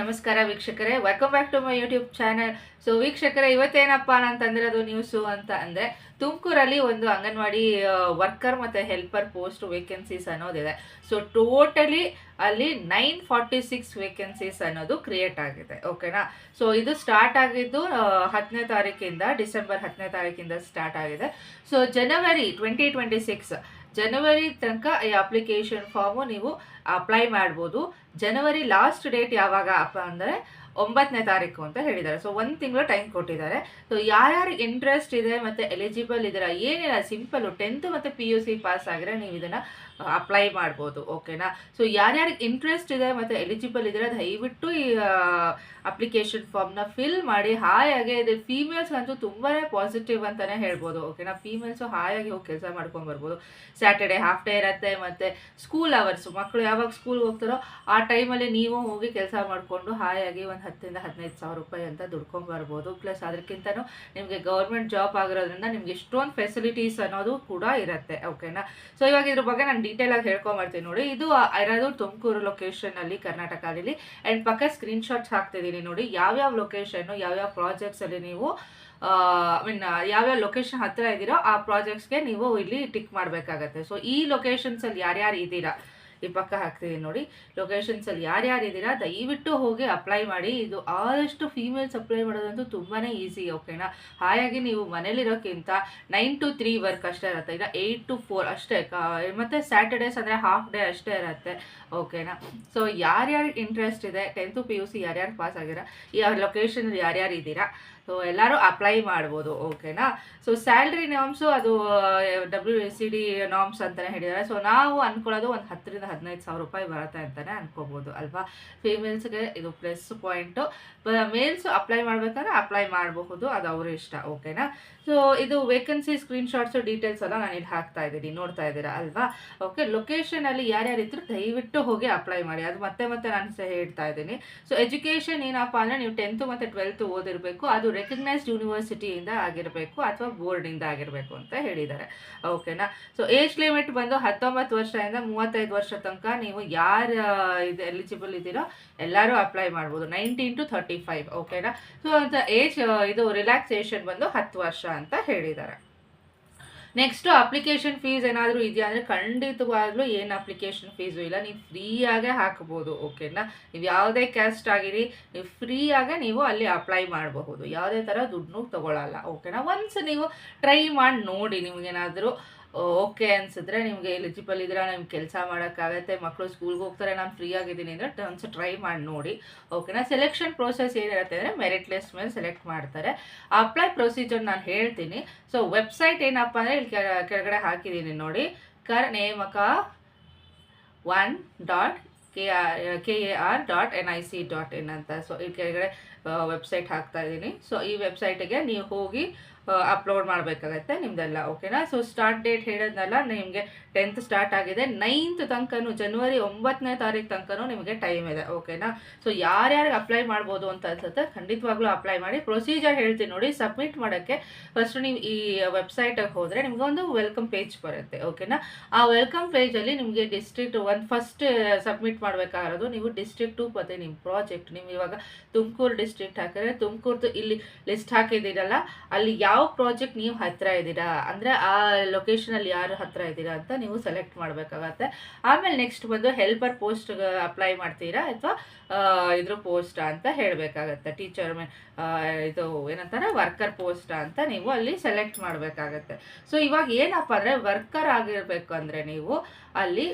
ನಮಸ್ಕಾರ ವೀಕ್ಷಕರೇ, welcome back to my YouTube channel. So ವೀಕ್ಷಕರೇ, ಇವತ್ತೇನಪ್ಪ ನಾನು ತಂದಿರೋದು ನ್ಯೂಸು ಅಂತ ಅಂದರೆ, ತುಮಕೂರಲ್ಲಿ ಒಂದು ಅಂಗನವಾಡಿ ವರ್ಕರ್ ಮತ್ತು ಹೆಲ್ಪರ್ ಪೋಸ್ಟ್ ವೇಕೆನ್ಸೀಸ್ ಅನ್ನೋದಿದೆ. ಸೊ ಟೋಟಲಿ ಅಲ್ಲಿ 946 ವೇಕೆನ್ಸೀಸ್ ಅನ್ನೋದು ಕ್ರಿಯೇಟ್ ಆಗಿದೆ. ಓಕೆನಾ. ಸೊ ಇದು ಸ್ಟಾರ್ಟ್ ಆಗಿದ್ದು 10ನೇ ತಾರೀಕಿಂದ, ಡಿಸೆಂಬರ್ 10ನೇ ತಾರೀಕಿಂದ ಸ್ಟಾರ್ಟ್ ಆಗಿದೆ. ಸೊ ಜನವರಿ 2026 ಜನವರಿ ತನಕ ಈ ಅಪ್ಲಿಕೇಶನ್ ಫಾರ್ಮು ನೀವು ಅಪ್ಲೈ ಮಾಡ್ಬೋದು. ಜನವರಿ ಲಾಸ್ಟ್ ಡೇಟ್ ಯಾವಾಗ ಅಪ್ಪ ಅಂದರೆ 9ನೇ ತಾರೀಕು ಅಂತ ಹೇಳಿದ್ದಾರೆ. ಸೊ 1 ತಿಂಗಳು ಟೈಮ್ ಕೊಟ್ಟಿದ್ದಾರೆ. ಸೊ ಯಾರ್ಯಾರಿಗೆ ಇಂಟ್ರೆಸ್ಟ್ ಇದೆ ಮತ್ತು ಎಲಿಜಿಬಲ್ ಇದ್ದೀರಾ, ಏನಿಲ್ಲ, ಸಿಂಪಲ್ಲು 10th ಮತ್ತು PUC ಪಾಸ್ ಆಗಿದ್ರೆ ನೀವು ಇದನ್ನು ಅಪ್ಲೈ ಮಾಡ್ಬೋದು. ಓಕೆನಾ. ಸೊ ಯಾರ್ಯಾರಿಗೆ ಇಂಟ್ರೆಸ್ಟ್ ಇದೆ ಮತ್ತು ಎಲಿಜಿಬಲ್ ಇದ್ದೀರಾ, ದಯವಿಟ್ಟು ಈ ಅಪ್ಲಿಕೇಶನ್ ಫಾರ್ಮ್ನ ಫಿಲ್ ಮಾಡಿ. ಹಾಯಾಗಿ ಇದು ಫೀಮೇಲ್ಸ್ ಅಂತೂ ತುಂಬಾ ಪಾಸಿಟಿವ್ ಅಂತಲೇ ಹೇಳ್ಬೋದು. ಓಕೆನಾ. ಫೀಮೇಲ್ಸು ಹಾಯಾಗಿ ಹೋಗಿ ಕೆಲಸ ಮಾಡ್ಕೊಂಬರ್ಬೋದು. ಸ್ಯಾಟರ್ಡೆ ಹಾಫ್ ಡೇ ಇರುತ್ತೆ, ಮತ್ತು ಸ್ಕೂಲ್ ಅವರ್ಸು, ಮಕ್ಕಳು ಯಾವಾಗ ಸ್ಕೂಲ್ಗೆ ಹೋಗ್ತಾರೋ ಆ ಟೈಮಲ್ಲಿ ನೀವು ಹೋಗಿ ಕೆಲಸ ಮಾಡಿಕೊಂಡು ಹಾಯಾಗಿ ಒಂದು 10,000 to 15,000 ರೂಪಾಯಿ ಅಂತ ದುಡ್ಕೊಂಬರ್ಬೋದು. ಪ್ಲಸ್ ಅದಕ್ಕಿಂತನೂ ನಿಮಗೆ ಗೌರ್ಮೆಂಟ್ ಜಾಬ್ ಆಗಿರೋದ್ರಿಂದ ನಿಮ್ಗೆ ಇಷ್ಟೊಂದು ಫೆಸಿಲಿಟೀಸ್ ಅನ್ನೋದು ಕೂಡ ಇರುತ್ತೆ. ಓಕೆನಾ. ಸೊ ಇವಾಗ ಇದ್ರ ಬಗ್ಗೆ ನಾನು ಡೀಟೇಲಾಗಿ ಹೇಳ್ಕೊಂಬರ್ತೀನಿ ನೋಡಿ. ಇದು ಇರೋದು ತುಮಕೂರು ಲೊಕೇಶನಲ್ಲಿ, ಕರ್ನಾಟಕದಲ್ಲಿ. ಆ್ಯಂಡ್ ಪಕ್ಕ ಸ್ಕ್ರೀನ್ಶಾಟ್ಸ್ ಹಾಕ್ತಿದ್ದೀನಿ ನೋಡಿ, ಯಾವ್ಯಾವ ಲೊಕೇಶನ್ನು, ಯಾವ್ಯಾವ ಪ್ರಾಜೆಕ್ಟ್ಸಲ್ಲಿ ನೀವು ಯಾವ್ಯಾವ ಲೊಕೇಶನ್ ಹತ್ತಿರ ಇದ್ದೀರೋ ಆ ಪ್ರಾಜೆಕ್ಟ್ಸ್ಗೆ ನೀವು ಇಲ್ಲಿ ಟಿಕ್ ಮಾಡಬೇಕಾಗತ್ತೆ. ಸೊ ಈ ಲೊಕೇಶನ್ಸಲ್ಲಿ ಯಾರ್ಯಾರು ಇದ್ದೀರಾ, ಈ ಪಕ್ಕ ಹಾಕ್ತಿದ್ದೀನಿ ನೋಡಿ, ಲೊಕೇಶನ್ಸಲ್ಲಿ ಯಾರ್ಯಾರು ಇದ್ದೀರಾ ದಯವಿಟ್ಟು ಹೋಗಿ ಅಪ್ಲೈ ಮಾಡಿ. ಇದು ಆದಷ್ಟು ಫೀಮೇಲ್ಸ್ ಅಪ್ಲೈ ಮಾಡೋದಂತೂ ತುಂಬಾ ಈಸಿ. ಓಕೆನಾ. ಹಾಗಾಗಿ ನೀವು ಮನೇಲಿರೋಕ್ಕಿಂತ 9 to 3 ವರ್ಕ್ ಅಷ್ಟೇ ಇರುತ್ತೆ, ಇಲ್ಲ 8 to 4 ಅಷ್ಟೇ, ಮತ್ತು ಸ್ಯಾಟರ್ಡೇಸ್ ಅಂದರೆ ಹಾಫ್ ಡೇ ಅಷ್ಟೇ ಇರುತ್ತೆ. ಓಕೆನಾ. ಸೊ ಯಾರ್ಯಾರಿಗೆ ಇಂಟ್ರೆಸ್ಟ್ ಇದೆ, 10th PUC ಯಾರ್ಯಾರು ಪಾಸ್ ಆಗಿರ, ಈ ಲೊಕೇಶನಲ್ಲಿ ಯಾರ್ಯಾರು ಇದ್ದೀರಾ, ಸೊ ಎಲ್ಲರೂ ಅಪ್ಲೈ ಮಾಡ್ಬೋದು. ಓಕೆನಾ. ಸೊ ಸ್ಯಾಲ್ರಿ ನಾಮ್ಸು ಅದು WSCD ನಾಮ್ಸ್ ಅಂತಲೇ ಹೇಳಿದ್ದಾರೆ. ಸೊ ನಾವು ಅಂದ್ಕೊಳ್ಳೋದು ಒಂದು 10,000 to 15,000 ರೂಪಾಯಿ ಬರುತ್ತೆ ಅಂತಲೇ ಅನ್ಕೋಬೋದು ಅಲ್ವಾ. ಫೀಮೇಲ್ಸ್ಗೆ ಇದು ಪ್ಲಸ್ ಪಾಯಿಂಟು. ಮೇಲ್ಸು ಅಪ್ಲೈ ಮಾಡಬೇಕಾದ್ರೆ ಅಪ್ಲೈ ಮಾಡಬಹುದು, ಅದು ಅವ್ರ ಇಷ್ಟ. ಓಕೆನಾ. ಸೊ ಇದು ವೇಕೆನ್ಸಿ ಸ್ಕ್ರೀನ್ಶಾಟ್ಸು ಡೀಟೇಲ್ಸ್ ಎಲ್ಲ ನಾನು ಇಲ್ಲಿ ಹಾಕ್ತಾ ಇದ್ದೀನಿ, ನೋಡ್ತಾ ಇದ್ದೀರಾ ಅಲ್ವಾ. ಓಕೆ. ಲೊಕೇಶನಲ್ಲಿ ಯಾರ್ಯಾರಿದ್ರು ದಯವಿಟ್ಟು ಹೋಗಿ ಅಪ್ಲೈ ಮಾಡಿ. ಅದು ಮತ್ತೆ ನಾನು ಹೇಳ್ತಾ ಇದ್ದೀನಿ. ಸೊ ಎಜುಕೇಷನ್ ಏನಪ್ಪ ಅಂದರೆ ನೀವು 10th ಮತ್ತು 12th ಓದಿರಬೇಕು, ಅದು ರೆಕಗ್ನೈಸ್ಡ್ ಯೂನಿವರ್ಸಿಟಿಯಿಂದ ಆಗಿರಬೇಕು ಅಥವಾ ಬೋರ್ಡಿಂದ ಆಗಿರಬೇಕು ಅಂತ ಹೇಳಿದ್ದಾರೆ. ಓಕೆನಾ. ಸೊ ಏಜ್ ಲಿಮಿಟ್ ಬಂದು 19 ವರ್ಷದಿಂದ 35 ವರ್ಷ ತನಕ ನೀವು ಯಾರು ಇದು ಎಲಿಜಿಬಲ್ ಇದ್ದೀರೋ ಎಲ್ಲರೂ ಅಪ್ಲೈ ಮಾಡ್ಬೋದು, 19 to 35. ಓಕೆನಾ. ಸೊ ಅಂತ ಏಜ್ ಇದು ರಿಲ್ಯಾಕ್ಸೇಷನ್ ಬಂದು 10 ವರ್ಷ ಅಂತ ಹೇಳಿದ್ದಾರೆ. ನೆಕ್ಸ್ಟು ಅಪ್ಲಿಕೇಶನ್ ಫೀಸ್ ಏನಾದರೂ ಇದೆಯಾ ಅಂದರೆ ಖಂಡಿತವಾಗ್ಲೂ ಏನು ಅಪ್ಲಿಕೇಶನ್ ಫೀಸು ಇಲ್ಲ, ನೀವು ಫ್ರೀಯಾಗೇ ಹಾಕ್ಬೋದು. ಓಕೆನಾ. ನೀವು ಯಾವುದೇ ಕ್ಯಾಸ್ಟ್ ಆಗಿರಿ, ನೀವು ಫ್ರೀಯಾಗೆ ನೀವು ಅಲ್ಲಿ ಅಪ್ಲೈ ಮಾಡಬಹುದು, ಯಾವುದೇ ಥರ ದುಡ್ಡು ತೊಗೊಳ್ಳಲ್ಲ. ಓಕೆನಾ. ಒನ್ಸ್ ನೀವು ಟ್ರೈ ಮಾಡಿ ನೋಡಿ, ನಿಮಗೇನಾದರೂ ಓಕೆ ಅನಿಸಿದ್ರೆ, ನಿಮಗೆ ಎಲಿಜಿಬಲ್ ಇದ್ರೆ, ನಿಮ್ಗೆ ಕೆಲಸ ಮಾಡೋಕ್ಕಾಗತ್ತೆ, ಮಕ್ಕಳು ಸ್ಕೂಲ್ಗೆ ಹೋಗ್ತಾರೆ, ನಾನು ಫ್ರೀ ಆಗಿದ್ದೀನಿ ಅಂದರೆ ಒಂದ್ಸಲ ಟ್ರೈ ಮಾಡಿ ನೋಡಿ. ಓಕೆನಾ. ಸೆಲೆಕ್ಷನ್ ಪ್ರೋಸೆಸ್ ಏನಿರುತ್ತೆ ಅಂದರೆ ಮೆರಿಟ್ ಲಿಸ್ಟ್ ಮೇಲೆ ಸೆಲೆಕ್ಟ್ ಮಾಡ್ತಾರೆ. ಅಪ್ಲೈ ಪ್ರೊಸೀಜರ್ ನಾನು ಹೇಳ್ತೀನಿ. ಸೊ ವೆಬ್ಸೈಟ್ ಏನಪ್ಪ ಅಂದರೆ ಇಲ್ಲಿ ಕೆಳಗಡೆ ಹಾಕಿದ್ದೀನಿ ನೋಡಿ, ನೇಮಕ 1.kar.nic.in ಅಂತ. ಸೊ ಈ ಕೆಳಗಡೆ ವೆಬ್ಸೈಟ್ ಹಾಕ್ತಾ ಇದ್ದೀನಿ. ಸೊ ಈ ವೆಬ್ಸೈಟಿಗೆ ನೀವು ಹೋಗಿ ಅಪ್ಲೋಡ್ ಮಾಡಬೇಕಾಗತ್ತೆ ನಿಮ್ದೆಲ್ಲ. ಓಕೆನಾ. ಸೊ ಸ್ಟಾರ್ಟ್ ಡೇಟ್ ಹೇಳಿದ್ನಲ್ಲ, ನಿಮಗೆ 10th ಸ್ಟಾರ್ಟ್ ಆಗಿದೆ, 9th ತನಕನೂ, ಜನವರಿ 9ನೇ ತಾರೀಕು ತನಕನೂ ನಿಮಗೆ ಟೈಮ್ ಇದೆ. ಓಕೆನಾ. ಸೊ ಯಾರ್ಯಾರಿಗೆ ಅಪ್ಲೈ ಮಾಡ್ಬೋದು ಅಂತ ಅನ್ಸುತ್ತೆ ಖಂಡಿತವಾಗ್ಲೂ ಅಪ್ಲೈ ಮಾಡಿ. ಪ್ರೊಸೀಜರ್ ಹೇಳ್ತೀನಿ ನೋಡಿ. ಸಬ್ಮಿಟ್ ಮಾಡೋಕ್ಕೆ ಫಸ್ಟ್ ನೀವು ಈ ವೆಬ್ಸೈಟಿಗೆ ಹೋದರೆ ನಿಮ್ಗೆ ಒಂದು ವೆಲ್ಕಮ್ ಪೇಜ್ ಬರುತ್ತೆ. ಓಕೆನಾ. ಆ ವೆಲ್ಕಮ್ ಪೇಜಲ್ಲಿ ನಿಮಗೆ ಡಿಸ್ಟ್ರಿಕ್ಟ್ ಫಸ್ಟ್ ಸಬ್ಮಿಟ್ ಮಾಡಬೇಕಾಗಿರೋದು ನೀವು ಡಿಸ್ಟ್ರಿಕ್ಟು ಮತ್ತು ನಿಮ್ಮ ಪ್ರಾಜೆಕ್ಟ್. ನೀವು ಇವಾಗ ತುಮಕೂರು ಡಿಸ್ಟ್ರಿಕ್ಟ್ ಹಾಕಿದ್ರೆ ತುಮಕೂರ್ದು ಇಲ್ಲಿ ಲಿಸ್ಟ್ ಹಾಕಿದ್ದೀರಲ್ಲ, ಅಲ್ಲಿ ಯಾವ ಪ್ರಾಜೆಕ್ಟ್ ನೀವು ಹತ್ತಿರ ಇದ್ದೀರಾ ಅಂದರೆ ಆ ಲೊಕೇಶನಲ್ಲಿ ಯಾರು ಹತ್ತಿರ ಇದ್ದೀರಾ ಅಂತ ನೀವು ಸೆಲೆಕ್ಟ್ ಮಾಡಬೇಕಾಗತ್ತೆ. ಆಮೇಲೆ ನೆಕ್ಸ್ಟ್ ಬಂದು ಹೆಲ್ಪರ್ ಪೋಸ್ಟ್ಗೆ ಅಪ್ಲೈ ಮಾಡ್ತೀರಾ ಅಥವಾ ಇದ್ರ ಪೋಸ್ಟ್ ಅಂತ ಹೇಳಬೇಕಾಗತ್ತೆ. ಟೀಚರ್ ಇದು ಏನಂತಾರೆ ವರ್ಕರ್ ಪೋಸ್ಟ್ ಅಂತ ನೀವು ಅಲ್ಲಿ ಸೆಲೆಕ್ಟ್ ಮಾಡಬೇಕಾಗತ್ತೆ. ಸೊ ಇವಾಗ ಏನಪ್ಪ ಅಂದರೆ ವರ್ಕರ್ ಆಗಿರಬೇಕು ಅಂದರೆ ನೀವು ಅಲ್ಲಿ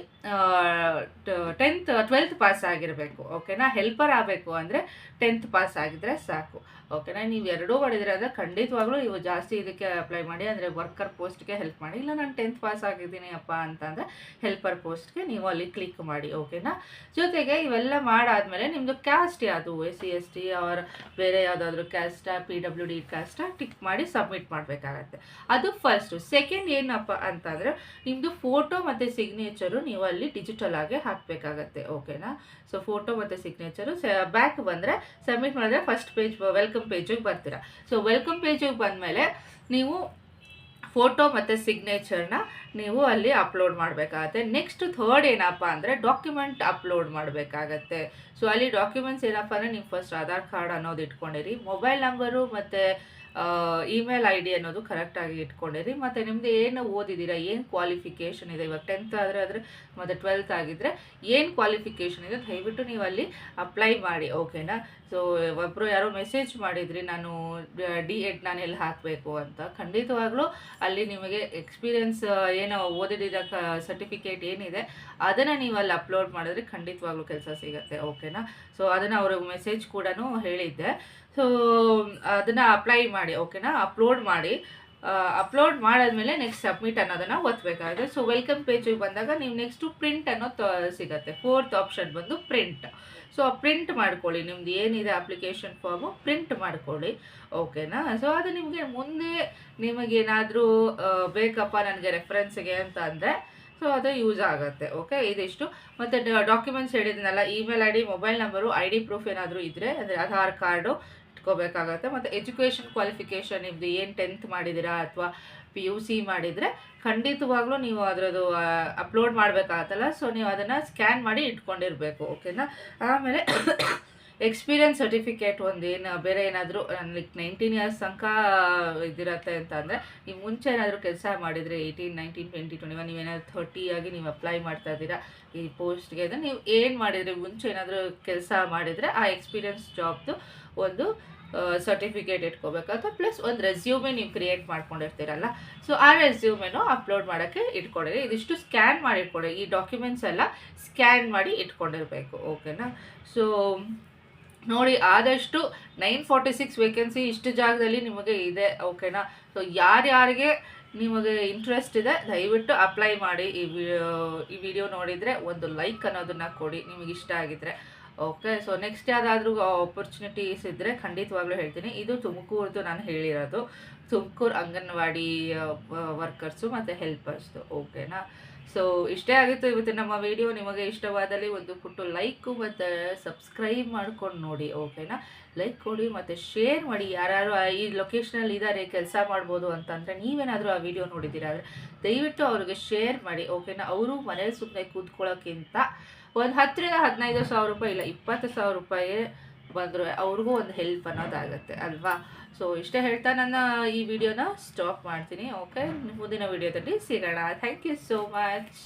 12th ಪಾಸ್ ಆಗಿರಬೇಕು. ಓಕೆನಾ. ಹೆಲ್ಪರ್ ಆಗಬೇಕು ಅಂದರೆ 10th ಪಾಸ್ ಆಗಿದ್ರೆ ಸಾಕು. ಓಕೆನಾ. ನೀವು ಎರಡೂ ಮಾಡಿದ್ರೆ ಅಂದರೆ ಖಂಡಿತವಾಗ್ಲೂ ನೀವು ಜಾಸ್ತಿ ಇದಕ್ಕೆ ಅಪ್ಲೈ ಮಾಡಿ, ಅಂದರೆ ವರ್ಕರ್ ಪೋಸ್ಟ್ಗೆ ಹೆಲ್ಪ್ ಮಾಡಿ. ಇಲ್ಲ ನಾನು 10th ಪಾಸ್ ಆಗಿದ್ದೀನಿ ಅಪ್ಪ ಅಂತಂದರೆ ಹೆಲ್ಪರ್ ಪೋಸ್ಟ್ಗೆ ನೀವು ಅಲ್ಲಿ ಕ್ಲಿಕ್ ಮಾಡಿ. ಓಕೆನಾ. ಜೊತೆಗೆ ಇವೆಲ್ಲ ಮಾಡಾದಮೇಲೆ ನಿಮ್ಮದು ಕ್ಯಾಸ್ಟ್ ಯಾವುದು, SC ST ಅವ್ರ ಬೇರೆ ಯಾವುದಾದ್ರೂ ಕ್ಯಾಸ್ಟಾ, PWD ಕ್ಯಾಸ್ಟಾ ಟಿಕ್ ಮಾಡಿ ಸಬ್ಮಿಟ್ ಮಾಡಬೇಕಾಗತ್ತೆ. ಅದು ಫಸ್ಟು. ಸೆಕೆಂಡ್ ಏನಪ್ಪ ಅಂತಂದರೆ ನಿಮ್ಮದು ಫೋಟೋ ಮತ್ತು ಸಿಗ್ನೇಚರು ನೀವು ಅಲ್ಲಿ ಡಿಜಿಟಲ್ ಆಗಿ ಹಾಕಬೇಕಾಗತ್ತೆ. ಓಕೆನಾ. ಸೊ ಫೋಟೋ ಮತ್ತು ಸಿಗ್ನೇಚರು ಬ್ಯಾಕ್ ಬಂದರೆ ಸಬ್ಮಿಟ್ ಮಾಡಿದ್ರೆ ಫಸ್ಟ್ ಪೇಜ್ ವೆಲ್ಕಮ್ ಪೇಜಿಗೆ ಬರ್ತೀರಾ. ಸೊ ವೆಲ್ಕಮ್ ಪೇಜಿಗೆ ಬಂದಮೇಲೆ ನೀವು ಫೋಟೋ ಮತ್ತು ಸಿಗ್ನೇಚರ್ನ ನೀವು ಅಲ್ಲಿ ಅಪ್ಲೋಡ್ ಮಾಡಬೇಕಾಗತ್ತೆ. ನೆಕ್ಸ್ಟ್ ಥರ್ಡ್ ಏನಪ್ಪ ಅಂದರೆ ಡಾಕ್ಯುಮೆಂಟ್ ಅಪ್ಲೋಡ್ ಮಾಡಬೇಕಾಗತ್ತೆ. ಸೊ ಅಲ್ಲಿ ಡಾಕ್ಯುಮೆಂಟ್ಸ್ ಏನಪ್ಪ ಅಂದರೆ ನೀವು ಫಸ್ಟ್ ಆಧಾರ್ ಕಾರ್ಡ್ ಅನ್ನೋದು ಇಟ್ಕೊಂಡಿರಿ, ಮೊಬೈಲ್ ನಂಬರು ಮತ್ತು ಇಮೇಲ್ ಐ ಡಿ ಅನ್ನೋದು ಕರೆಕ್ಟಾಗಿ ಇಟ್ಕೊಂಡಿರಿ, ಮತ್ತು ನಿಮ್ಮದು ಏನು ಓದಿದ್ದೀರಾ, ಏನು ಕ್ವಾಲಿಫಿಕೇಷನ್ ಇದೆ, ಇವಾಗ 10th ಆದರೆ ಮತ್ತು 12th ಆಗಿದ್ದರೆ ಏನು ಕ್ವಾಲಿಫಿಕೇಷನ್ ಇದೆ ದಯವಿಟ್ಟು ನೀವು ಅಲ್ಲಿ ಅಪ್ಲೈ ಮಾಡಿ. ಓಕೆನಾ. ಸೊ ಒಬ್ಬರು ಯಾರೋ ಮೆಸೇಜ್ ಮಾಡಿದ್ರಿ ನಾನು D.Ed ನಾನು ಎಲ್ಲಿ ಹಾಕಬೇಕು ಅಂತ. ಖಂಡಿತವಾಗ್ಲೂ ಅಲ್ಲಿ ನಿಮಗೆ ಎಕ್ಸ್ಪೀರಿಯನ್ಸ್ ಏನೋ ಓದಿದ ಸರ್ಟಿಫಿಕೇಟ್ ಏನಿದೆ ಅದನ್ನು ನೀವು ಅಲ್ಲಿ ಅಪ್ಲೋಡ್ ಮಾಡಿದ್ರೆ ಖಂಡಿತವಾಗ್ಲೂ ಕೆಲಸ ಸಿಗುತ್ತೆ. ಓಕೆನಾ. ಸೊ ಅದನ್ನು ಅವರು ಮೆಸೇಜ್ ಕೂಡ ಹೇಳಿದ್ದೆ. ಸೊ ಅದನ್ನು ಅಪ್ಲೈ ಮಾಡಿ. ಓಕೆನಾ. ಅಪ್ಲೋಡ್ ಮಾಡಾದ್ಮೇಲೆ ನೆಕ್ಸ್ಟ್ ಸಬ್ಮಿಟ್ ಅನ್ನೋದನ್ನು ಒತ್ತಬೇಕಾಗುತ್ತೆ. ಸೊ ವೆಲ್ಕಮ್ ಪೇಜಿಗೆ ಬಂದಾಗ ನೀವು ನೆಕ್ಸ್ಟು ಪ್ರಿಂಟ್ ಅನ್ನೋದು ಸಿಗುತ್ತೆ. 4th ಆಪ್ಷನ್ ಬಂದು ಪ್ರಿಂಟ್. ಸೊ ಪ್ರಿಂಟ್ ಮಾಡ್ಕೊಳ್ಳಿ, ನಿಮ್ದು ಏನಿದೆ ಅಪ್ಲಿಕೇಶನ್ ಫಾರ್ಮು ಪ್ರಿಂಟ್ ಮಾಡ್ಕೊಳ್ಳಿ. ಓಕೆನಾ. ಸೊ ಅದು ನಿಮಗೆ ಮುಂದೆ ನಿಮಗೇನಾದರೂ ಬೇಕಪ್ಪ ನನಗೆ ರೆಫರೆನ್ಸ್ಗೆ ಅಂತ ಅಂದರೆ ಸೊ ಅದು ಯೂಸ್ ಆಗುತ್ತೆ. ಓಕೆ. ಇದಿಷ್ಟು. ಮತ್ತು ಡಾಕ್ಯುಮೆಂಟ್ಸ್ ಹೇಳಿದ್ನಲ್ಲ, email I D, mobile number, I D proof ಏನಾದರೂ ಇದ್ದರೆ ಅಂದರೆ ಆಧಾರ್ ಕಾರ್ಡು ಇಟ್ಕೋಬೇಕಾಗತ್ತೆ. ಮತ್ತು ಎಜುಕೇಷನ್ ಕ್ವಾಲಿಫಿಕೇಷನ್ ನಿಮ್ಮದು ಏನು 10th ಮಾಡಿದ್ದೀರಾ ಅಥವಾ PUC ಮಾಡಿದರೆ ಖಂಡಿತವಾಗ್ಲೂ ನೀವು ಅದರದ್ದು ಅಪ್ಲೋಡ್ ಮಾಡಬೇಕಾಗತ್ತಲ್ಲ. ಸೊ ನೀವು ಅದನ್ನು ಸ್ಕ್ಯಾನ್ ಮಾಡಿ ಇಟ್ಕೊಂಡಿರಬೇಕು. ಓಕೆನಾ. ಆಮೇಲೆ ಎಕ್ಸ್ಪೀರಿಯನ್ಸ್ ಸರ್ಟಿಫಿಕೇಟ್ ಒಂದೇನು ಬೇರೆ ಏನಾದರೂ ಲೈಕ್ 19 ಇಯರ್ಸ್ ತನಕ ಇದಿರತ್ತೆ ಅಂತ ಅಂದರೆ ನೀವು ಮುಂಚೆ ಏನಾದರೂ ಕೆಲಸ ಮಾಡಿದರೆ 18, 19, 20, 21 ನೀವೇನಾದರೂ 30 ಆಗಿ ನೀವು ಅಪ್ಲೈ ಮಾಡ್ತಾ ಇದ್ದೀರಾ ಈ ಪೋಸ್ಟ್ಗೆ ಅಂದರೆ ನೀವು ಏನು ಮಾಡಿದರೆ ಮುಂಚೆ ಏನಾದರೂ ಕೆಲಸ ಮಾಡಿದರೆ ಆ ಎಕ್ಸ್ಪೀರಿಯನ್ಸ್ ಜಾಬ್ದು ಒಂದು ಸರ್ಟಿಫಿಕೇಟ್ ಇಟ್ಕೋಬೇಕಾಗುತ್ತೆ. ಪ್ಲಸ್ ಒಂದು ರೆಸ್ಯೂಮೆ ನೀವು ಕ್ರಿಯೇಟ್ ಮಾಡ್ಕೊಂಡಿರ್ತೀರಲ್ಲ, ಸೊ ಆ ರೆಸ್ಯೂಮೆನೂ ಅಪ್ಲೋಡ್ ಮಾಡೋಕ್ಕೆ ಇಟ್ಕೊಂಡಿರಿ. ಇದಿಷ್ಟು ಸ್ಕ್ಯಾನ್ ಮಾಡಿ ಇಟ್ಕೊಳ್ಳಿ. ಈ ಡಾಕ್ಯುಮೆಂಟ್ಸ್ ಎಲ್ಲ ಸ್ಕ್ಯಾನ್ ಮಾಡಿ ಇಟ್ಕೊಂಡಿರಬೇಕು. ಓಕೆನಾ. ಸೊ ನೋಡಿ, ಆದಷ್ಟು 946 ವೇಕೆನ್ಸಿ ಇಷ್ಟು ಜಾಗದಲ್ಲಿ ನಿಮಗೆ ಇದೆ. ಓಕೆನಾ. ಸೊ ಯಾರ್ಯಾರಿಗೆ ನಿಮಗೆ ಇಂಟ್ರೆಸ್ಟ್ ಇದೆ ದಯವಿಟ್ಟು ಅಪ್ಲೈ ಮಾಡಿ. ಈ ವಿಡಿಯೋ ನೋಡಿದರೆ ಒಂದು ಲೈಕ್ ಅನ್ನೋದನ್ನು ಕೊಡಿ ನಿಮಗೆ ಇಷ್ಟ ಆಗಿದ್ದರೆ. ಓಕೆ. ಸೊ ನೆಕ್ಸ್ಟ್ ಯಾವುದಾದ್ರೂ ಆಪರ್ಚುನಿಟೀಸ್ ಇದ್ದರೆ ಖಂಡಿತವಾಗ್ಲೂ ಹೇಳ್ತೀನಿ. ಇದು ತುಮಕೂರ್ದು ನಾನು ಹೇಳಿರೋದು, ತುಮಕೂರು ಅಂಗನವಾಡಿ ವರ್ಕರ್ಸು ಮತ್ತು ಹೆಲ್ಪರ್ಸ್ದು. ಓಕೆನಾ. ಸೊ ಇಷ್ಟೇ ಆಗಿತ್ತು ಇವತ್ತು ನಮ್ಮ ವಿಡಿಯೋ. ನಿಮಗೆ ಇಷ್ಟವಾದಲ್ಲಿ ಒಂದು ಪುಟ್ಟು ಲೈಕು ಮತ್ತು ಸಬ್ಸ್ಕ್ರೈಬ್ ಮಾಡ್ಕೊಂಡು ನೋಡಿ. ಓಕೆನಾ. ಲೈಕ್ ಕೊಡಿ ಮತ್ತು ಶೇರ್ ಮಾಡಿ. ಯಾರು ಈ ಲೊಕೇಶನಲ್ಲಿ ಇದ್ದಾರೆ ಕೆಲಸ ಮಾಡ್ಬೋದು ಅಂತಂದರೆ ನೀವೇನಾದರೂ ಆ ವಿಡಿಯೋ ನೋಡಿದ್ದೀರಾ ಅಂದರೆ ದಯವಿಟ್ಟು ಅವ್ರಿಗೆ ಶೇರ್ ಮಾಡಿ. ಓಕೆನಾ. ಅವರು ಮನೇಲಿ ಸುಮ್ಮನೆ ಕೂತ್ಕೊಳ್ಳೋಕ್ಕಿಂತ ಒಂದು 10,000 ರಿಂದ 15,000 ರೂಪಾಯಿ ಇಲ್ಲ 20,000 ರೂಪಾಯಿ ಬಂದರೆ ಅವ್ರಿಗೂ ಒಂದು ಹೆಲ್ಪ್ ಅನ್ನೋದಾಗುತ್ತೆ ಅಲ್ವಾ. ಸೊ ಇಷ್ಟೇ ಹೇಳ್ತಾ ನನ್ನ ಈ ವಿಡಿಯೋನ ಸ್ಟಾಪ್ ಮಾಡ್ತೀನಿ. ಓಕೆ. ಮುಂದಿನ ವಿಡಿಯೋದಲ್ಲಿ ಸಿಗೋಣ. Thank you so much.